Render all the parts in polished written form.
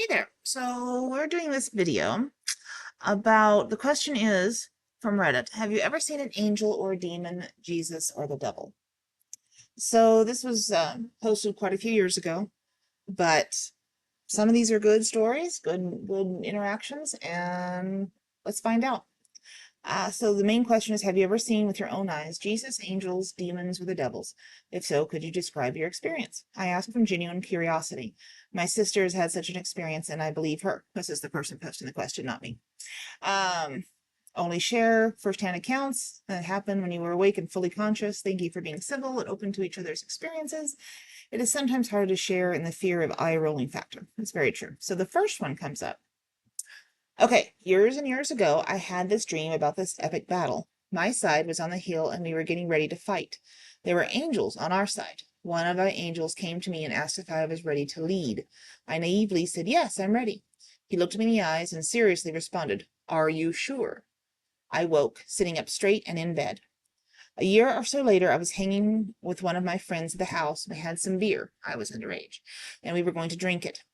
Hey there. So we're doing this video about the question is from Reddit. Have you ever seen an angel or a demon, Jesus or the devil? So this was posted quite a few years ago, but some of these are good stories, good interactions, and let's find out. So the main question is, have you ever seen with your own eyes Jesus, angels, demons, or the devils? If so, could you describe your experience? I ask from genuine curiosity. My sister has had such an experience, and I believe her. This is the person posting the question, not me. Um, Only share firsthand accounts that happened when you were awake and fully conscious. Thank you for being civil and open to each other's experiences. It is sometimes hard to share in the fear of eye-rolling factor. It's very true. So the first one comes up. Okay, years and years ago, I had this dream about this epic battle. My side was on the hill and we were getting ready to fight. There were angels on our side. One of our angels came to me and asked if I was ready to lead. I naively said, "Yes, I'm ready." He looked me in the eyes and seriously responded, "Are you sure?" I woke, sitting up straight and in bed. A year or so later, I was hanging with one of my friends at the house. We had some beer. I was underage, and we were going to drink it.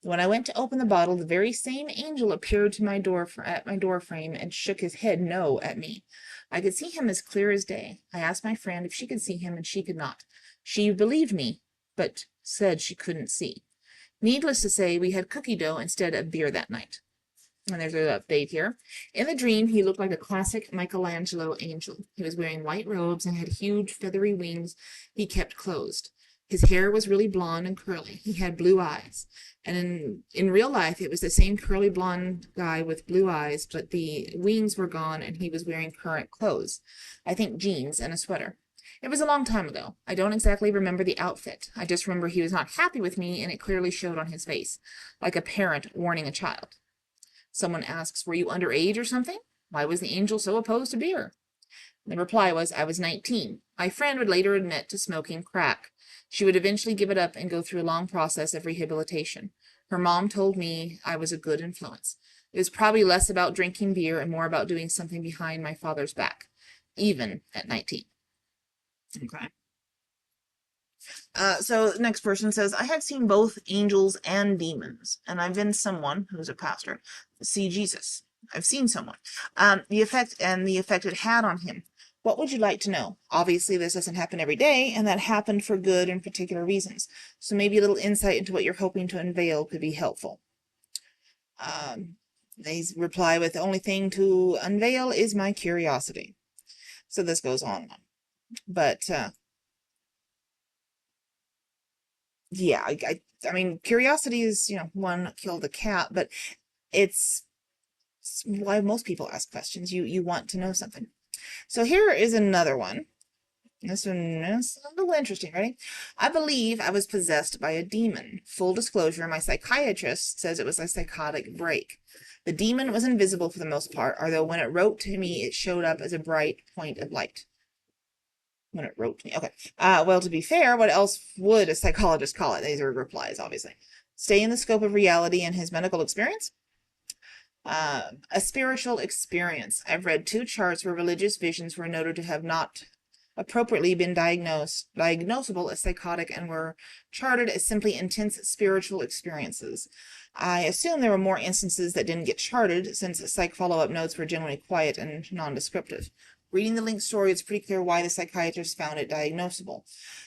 When I went to open the bottle, the very same angel appeared to my door at my door frame and shook his head no at me. I could see him as clear as day. I asked my friend if she could see him, and she could not. She believed me, but said she couldn't see. Needless to say, we had cookie dough instead of beer that night. And there's an update here. In the dream, he looked like a classic Michelangelo angel. He was wearing white robes and had huge feathery wings he kept closed. His hair was really blonde and curly. He had blue eyes. And in real life, it was the same curly blonde guy with blue eyes, but the wings were gone and he was wearing current clothes. I think jeans and a sweater. It was a long time ago. I don't exactly remember the outfit. I just remember he was not happy with me, and it clearly showed on his face, like a parent warning a child. Someone asks, "Were you underage or something? Why was the angel so opposed to beer?" The reply was, "I was 19. My friend would later admit to smoking crack. She would eventually give it up and go through a long process of rehabilitation. Her mom told me I was a good influence. It was probably less about drinking beer and more about doing something behind my father's back, even at 19. Okay. So the next person says, I have seen both angels and demons, and I've been someone who's a pastor see Jesus. I've seen someone. The effect it had on him. What would you like to know? Obviously, this doesn't happen every day, and that happened for good and particular reasons. So maybe a little insight into what you're hoping to unveil could be helpful. They reply with, the only thing to unveil is my curiosity. So this goes on. But yeah, I mean, curiosity is, one killed a cat, but it's why most people ask questions. You want to know something. So here is another one. This one is a little interesting. Ready? I believe I was possessed by a demon. Full disclosure, my psychiatrist says it was a psychotic break. The demon was invisible for the most part, although when it wrote to me, it showed up as a bright point of light. When it wrote to me. Okay. Well, to be fair, what else would a psychologist call it? These are replies, obviously. Stay in the scope of reality and his medical experience. A spiritual experience. I've read 2 charts where religious visions were noted to have not appropriately been diagnosable as psychotic and were charted as simply intense spiritual experiences. I assume there were more instances that didn't get charted, since psych follow-up notes were generally quiet and non-descriptive. Reading the linked story, it's pretty clear why the psychiatrist found it diagnosable.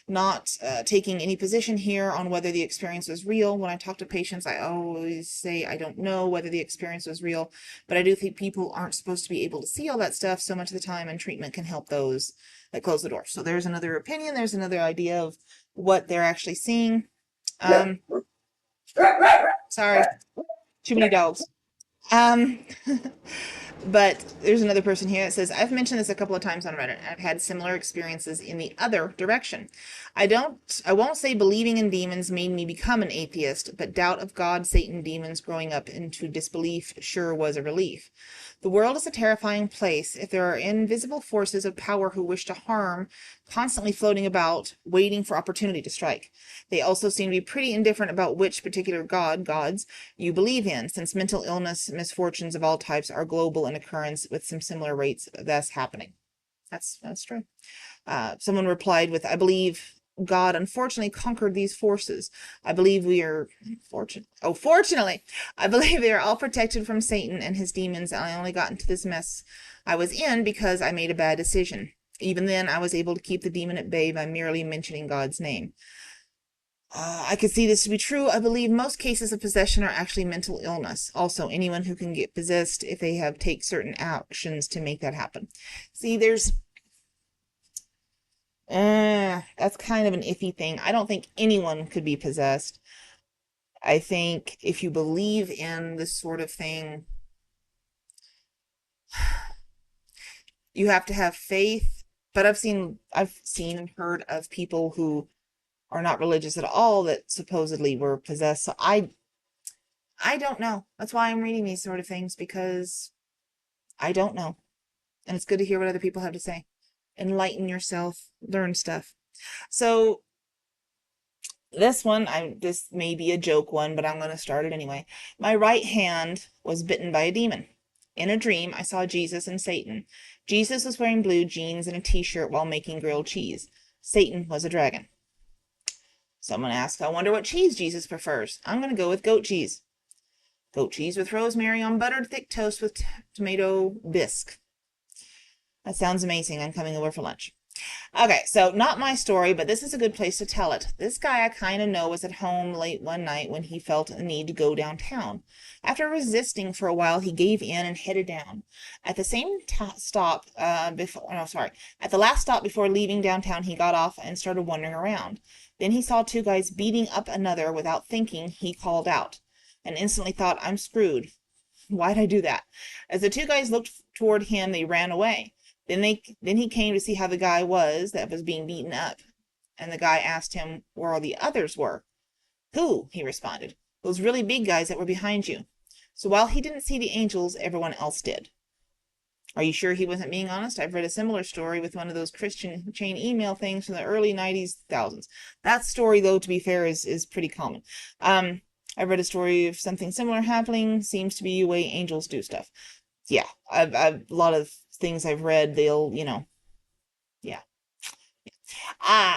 Not taking any position here on whether the experience was real. When I talk to patients, I always say I don't know whether the experience was real, but I do think people aren't supposed to be able to see all that stuff so much of the time, and treatment can help those that close the door. So there's another opinion. There's another idea of what they're actually seeing. Sorry, too many dogs. Um, but there's another person here that says, I've mentioned this a couple of times on Reddit. I've had similar experiences in the other direction. I won't say believing in demons made me become an atheist, but doubt of God, Satan, demons growing up into disbelief sure was a relief. The world is a terrifying place if there are invisible forces of power who wish to harm, constantly floating about, waiting for opportunity to strike. They also seem to be pretty indifferent about which particular gods you believe in, since mental illness, misfortunes of all types are global in occurrence with some similar rates of that's happening. That's true. Someone replied with, I believe God unfortunately conquered these forces. I believe we are fortunately, I believe they are all protected from Satan and his demons, and I only got into this mess I was in because I made a bad decision. Even then, I was able to keep the demon at bay by merely mentioning God's name. I could see this to be true. I believe most cases of possession are actually mental illness. Also, anyone who can get possessed if they have take certain actions to make that happen. See, that's kind of an iffy thing. I don't think anyone could be possessed. I think if you believe in this sort of thing, you have to have faith. But I've seen and heard of people who are not religious at all that supposedly were possessed. So I don't know. That's why I'm reading these sort of things, because I don't know. And it's good to hear what other people have to say. Enlighten yourself, learn stuff. So this may be a joke one, but I'm going to start it anyway. My right hand was bitten by a demon. In a dream, I saw Jesus and Satan. Jesus was wearing blue jeans and a t-shirt while making grilled cheese. Satan was a dragon. Someone asked, I wonder what cheese Jesus prefers. I'm going to go with goat cheese. Goat cheese with rosemary on buttered thick toast with tomato bisque. That sounds amazing. I'm coming over for lunch. Okay, so not my story, but this is a good place to tell it. This guy I kind of know was at home late one night when he felt a need to go downtown. After resisting for a while, he gave in and headed down. At the at the last stop before leaving downtown, he got off and started wandering around. Then he saw two guys beating up another. Without thinking, he called out and instantly thought, I'm screwed. Why'd I do that? As the two guys looked toward him, they ran away. Then he came to see how the guy was that was being beaten up. And the guy asked him where all the others were. Who? He responded. Those really big guys that were behind you. So while he didn't see the angels, everyone else did. Are you sure he wasn't being honest? I've read a similar story with one of those Christian chain email things from the early 90s, thousands. That story, though, to be fair, is pretty common. I've read a story of something similar happening. Seems to be the way angels do stuff. Yeah, I've a lot of things I've read, they'll, yeah.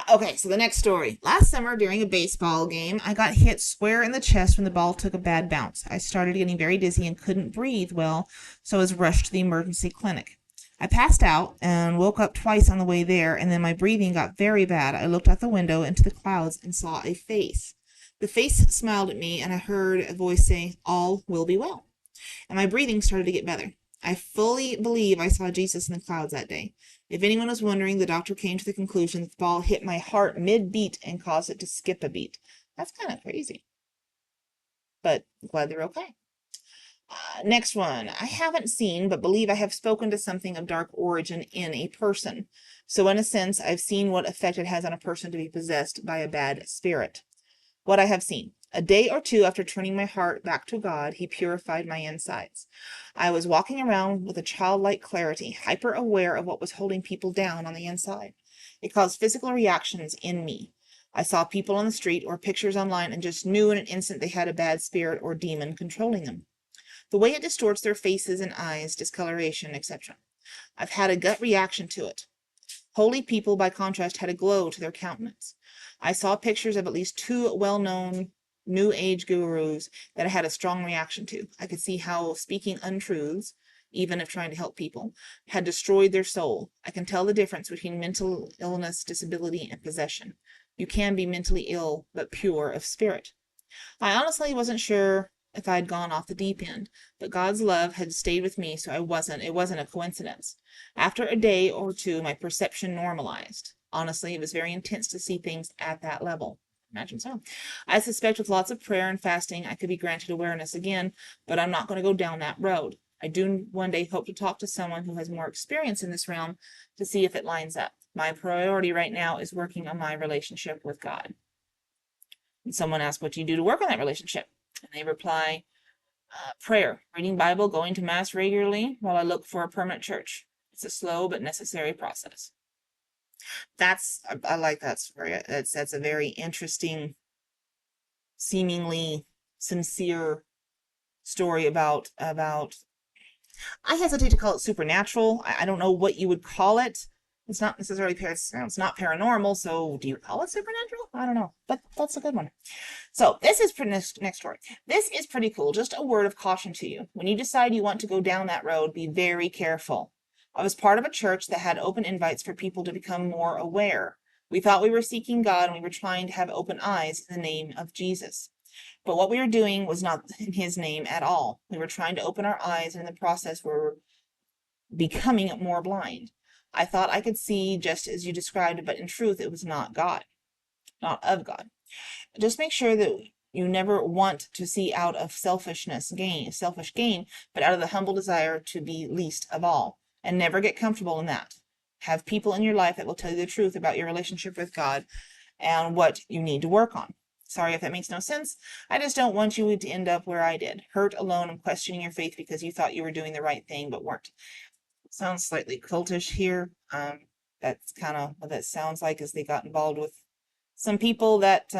Okay, so the next story. Last summer during a baseball game, I got hit square in the chest when the ball took a bad bounce. I started getting very dizzy and couldn't breathe well, so I was rushed to the emergency clinic. I passed out and woke up twice on the way there, and then my breathing got very bad. I looked out the window into the clouds and saw a face. The face smiled at me, and I heard a voice say, all will be well. And my breathing started to get better. I fully believe I saw Jesus in the clouds that day. If anyone was wondering, the doctor came to the conclusion that the ball hit my heart mid-beat and caused it to skip a beat. That's kind of crazy. But I'm glad they're okay. Next one. I haven't seen, but believe I have spoken to something of dark origin in a person. So in a sense, I've seen what effect it has on a person to be possessed by a bad spirit. What I have seen. A day or two after turning my heart back to God, he purified my insides. I was walking around with a childlike clarity, hyper aware of what was holding people down on the inside. It caused physical reactions in me. I saw people on the street or pictures online and just knew in an instant they had a bad spirit or demon controlling them. The way it distorts their faces and eyes, discoloration, etc. I've had a gut reaction to it. Holy people, by contrast, had a glow to their countenance. I saw pictures of at least two well-known New Age gurus that I had a strong reaction to. I could see how speaking untruths, even if trying to help people, had destroyed their soul. I can tell the difference between mental illness, disability, and possession. You can be mentally ill, but pure of spirit. I honestly wasn't sure if I'd gone off the deep end, but God's love had stayed with me, so it wasn't a coincidence. After a day or two, my perception normalized. Honestly, it was very intense to see things at that level. Imagine so. I suspect with lots of prayer and fasting, I could be granted awareness again, but I'm not going to go down that road. I do one day hope to talk to someone who has more experience in this realm to see if it lines up. My priority right now is working on my relationship with God. And someone asks, what do you do to work on that relationship? And they reply, prayer, reading Bible, going to Mass regularly while I look for a permanent church. It's a slow but necessary process. I like that story. That's a very interesting, seemingly sincere story about I hesitate to call it supernatural. I don't know what you would call it. It's not necessarily it's not paranormal, so do you call it supernatural? I don't know, but that's a good one. So this is next story. This is pretty cool. Just a word of caution to you. When you decide you want to go down that road, be very careful. I was part of a church that had open invites for people to become more aware. We thought we were seeking God and we were trying to have open eyes in the name of Jesus. But what we were doing was not in his name at all. We were trying to open our eyes, and in the process we were becoming more blind. I thought I could see just as you described it, but in truth it was not God, not of God. Just make sure that you never want to see out of selfish gain, but out of the humble desire to be least of all, and never get comfortable in that. Have people in your life that will tell you the truth about your relationship with God and what you need to work on. Sorry if that makes no sense. I just don't want you to end up where I did, hurt, alone, and questioning your faith because you thought you were doing the right thing but weren't. Sounds slightly cultish here. That's kind of what that sounds like, as they got involved with some people that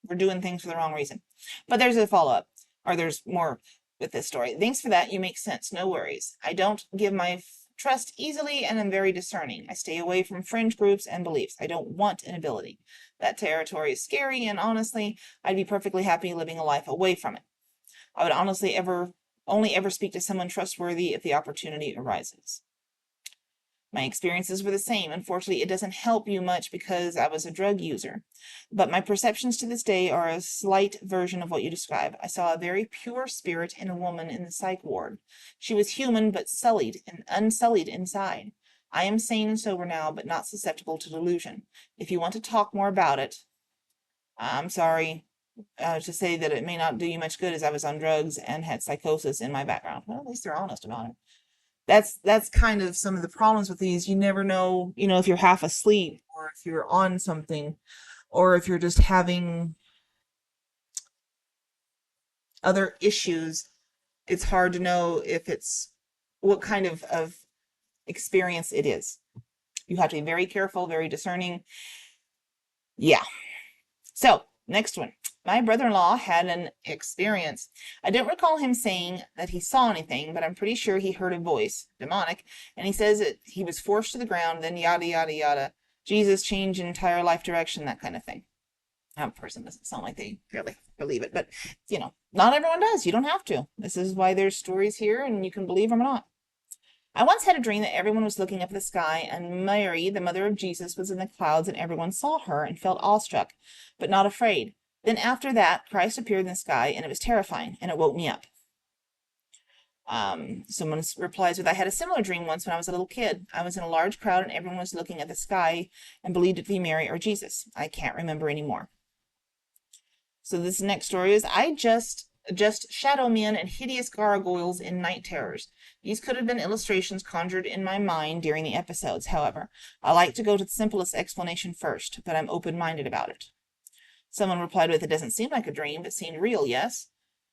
were doing things for the wrong reason. But there's a follow-up, or there's more with this story. Thanks for that. You make sense. No worries. I don't give my trust easily, and I'm very discerning. I stay away from fringe groups and beliefs. I don't want an ability. That territory is scary, and honestly, I'd be perfectly happy living a life away from it. I would honestly only ever speak to someone trustworthy if the opportunity arises. My experiences were the same. Unfortunately, it doesn't help you much because I was a drug user. But my perceptions to this day are a slight version of what you describe. I saw a very pure spirit in a woman in the psych ward. She was human but sullied and unsullied inside. I am sane and sober now, but not susceptible to delusion. If you want to talk more about it, I'm sorry to say that it may not do you much good, as I was on drugs and had psychosis in my background. Well, at least they're honest about it. That's kind of some of the problems with these. You never know, if you're half asleep or if you're on something or if you're just having other issues. It's hard to know if it's what kind of experience it is. You have to be very careful, very discerning. Yeah. So, next one. My brother-in-law had an experience. I don't recall him saying that he saw anything, but I'm pretty sure he heard a voice, demonic, and he says that he was forced to the ground, then yada, yada, yada. Jesus changed entire life direction, that kind of thing. That person doesn't sound like they really believe it, but, not everyone does. You don't have to. This is why there's stories here, and you can believe them or not. I once had a dream that everyone was looking up at the sky, and Mary, the mother of Jesus, was in the clouds, and everyone saw her and felt awestruck, but not afraid. Then after that, Christ appeared in the sky, and it was terrifying, and it woke me up. Someone replies with, I had a similar dream once when I was a little kid. I was in a large crowd, and everyone was looking at the sky and believed it to be Mary or Jesus. I can't remember anymore. So this next story is, I just shadow men and hideous gargoyles in night terrors. These could have been illustrations conjured in my mind during the episodes. However, I like to go to the simplest explanation first, but I'm open-minded about it. Someone replied with, it doesn't seem like a dream, but seemed real, yes?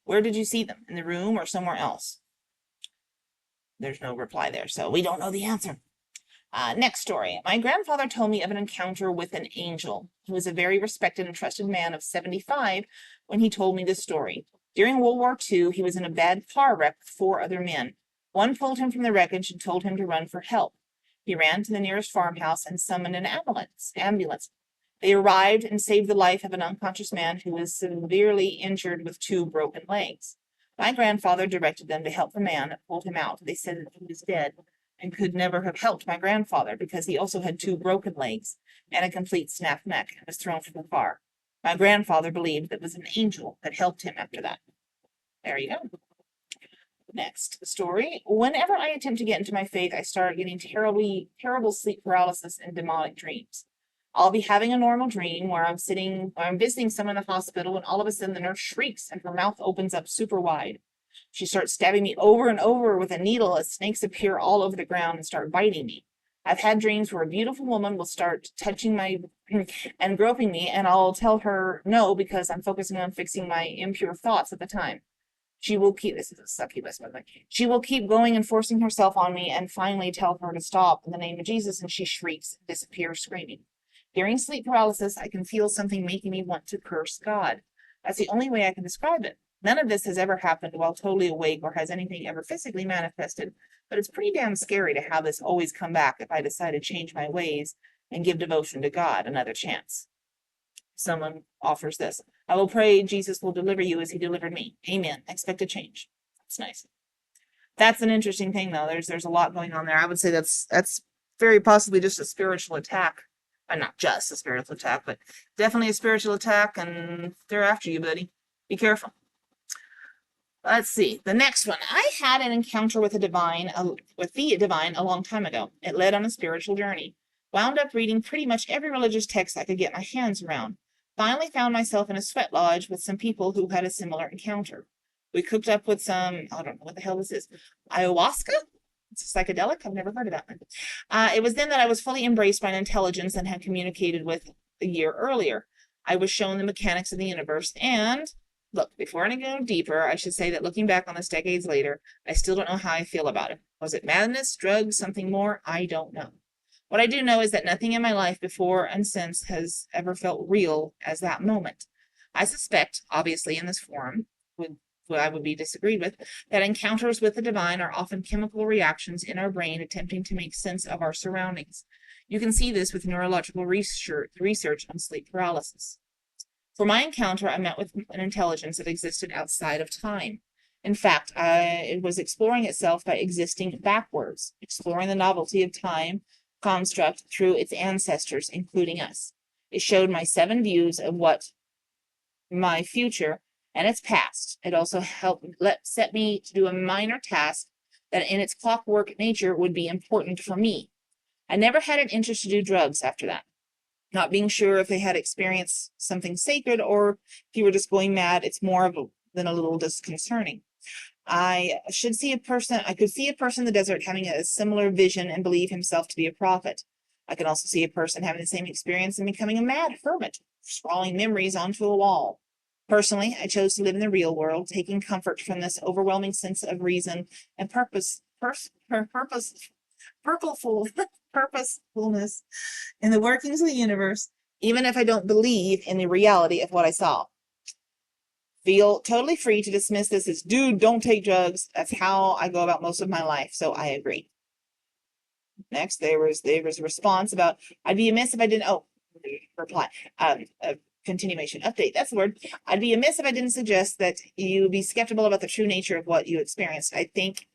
Where did you see them? In the room or somewhere else? There's no reply there, so we don't know the answer. Next story. My grandfather told me of an encounter with an angel. He was a very respected and trusted man of 75 when he told me this story. During World War II, he was in a bad car wreck with 4 other men. One pulled him from the wreckage and told him to run for help. He ran to the nearest farmhouse and summoned an ambulance. They arrived and saved the life of an unconscious man who was severely injured with 2 broken legs. My grandfather directed them to help the man and pulled him out. They said that he was dead and could never have helped my grandfather because he also had 2 broken legs and a complete snapped neck and was thrown from the car. My grandfather believed it was an angel that helped him after that. There you go. Next story. Whenever I attempt to get into my faith, I start getting terrible sleep paralysis and demonic dreams. I'll be having a normal dream where I'm visiting someone in the hospital, and all of a sudden the nurse shrieks and her mouth opens up super wide. She starts stabbing me over and over with a needle as snakes appear all over the ground and start biting me. I've had dreams where a beautiful woman will start touching my and groping me, and I'll tell her no because I'm focusing on fixing my impure thoughts at the time. This is a succubus, by the way. She will keep going and forcing herself on me and finally tell her to stop in the name of Jesus, and she shrieks and disappears screaming. During sleep paralysis, I can feel something making me want to curse God. That's the only way I can describe it. None of this has ever happened while totally awake or has anything ever physically manifested, but it's pretty damn scary to have this always come back if I decide to change my ways and give devotion to God another chance. Someone offers this. I will pray Jesus will deliver you as he delivered me. Amen. Expect a change. That's nice. That's an interesting thing, though. There's a lot going on there. I would say that's very possibly just a spiritual attack. Not just a spiritual attack, but definitely a spiritual attack, and they're after you, buddy. Be careful. Let's see. The next one. I had an encounter with the divine a long time ago. It led on a spiritual journey. Wound up reading pretty much every religious text I could get my hands around. Finally found myself in a sweat lodge with some people who had a similar encounter. We cooked up with some, I don't know what the hell this is, ayahuasca? It's a psychedelic. I've never heard of that one. It was then that I was fully embraced by an intelligence and had communicated with a year earlier. I was shown the mechanics of the universe and... Look, before I go deeper, I should say that looking back on this decades later, I still don't know how I feel about it. Was it madness, drugs, something more? I don't know. What I do know is that nothing in my life before and since has ever felt real as that moment. I suspect, obviously in this forum, I would be disagreed with, that encounters with the divine are often chemical reactions in our brain attempting to make sense of our surroundings. You can see this with neurological research on sleep paralysis. For my encounter, I met with an intelligence that existed outside of time. In fact, it was exploring itself by existing backwards, exploring the novelty of time construct through its ancestors, including us. It showed my 7 views of what my future and its past. It also helped set me to do a minor task that in its clockwork nature would be important for me. I never had an interest to do drugs after that. Not being sure if they had experienced something sacred or if you were just going mad, it's more than a little disconcerting. I could see a person in the desert having a similar vision and believe himself to be a prophet. I could also see a person having the same experience and becoming a mad hermit, scrawling memories onto a wall. Personally, I chose to live in the real world, taking comfort from this overwhelming sense of reason and purposefulness in the workings of the universe, even if I don't believe in the reality of what I saw. Feel totally free to dismiss this as, dude, don't take drugs. That's how I go about most of my life, so I agree. Next, there was a response about, I'd be amiss if I didn't, reply, continuation, update, that's the word. I'd be amiss if I didn't suggest that you be skeptical about the true nature of what you experienced. I think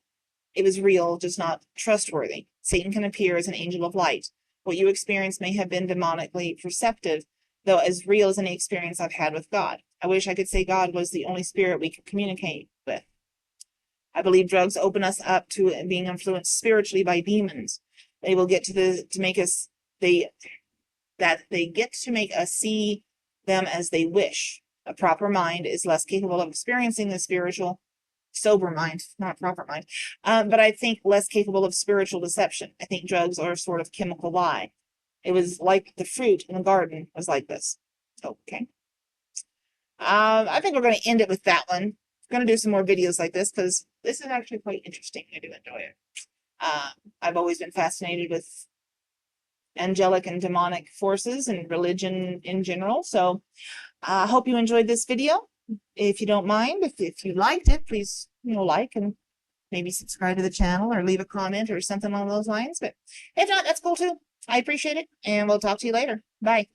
it was real, just not trustworthy. Satan can appear as an angel of light. What you experienced may have been demonically perceptive, though as real as any experience I've had with God. I wish I could say God was the only spirit we could communicate with. I believe drugs open us up to being influenced spiritually by demons. They will get to make us see them as they wish. A proper mind is less capable of experiencing the spiritual. Sober mind, not proper mind, but I think less capable of spiritual deception. I think drugs are a sort of chemical lie. It was like the fruit in the garden was like this. Okay. I think we're going to end it with that one. I'm going to do some more videos like this because this is actually quite interesting. I do enjoy it. I've always been fascinated with angelic and demonic forces and religion in general. So I hope you enjoyed this video. If you don't mind, if you liked it, please, like and maybe subscribe to the channel or leave a comment or something along those lines. But if not, that's cool too. I appreciate it, and we'll talk to you later. Bye.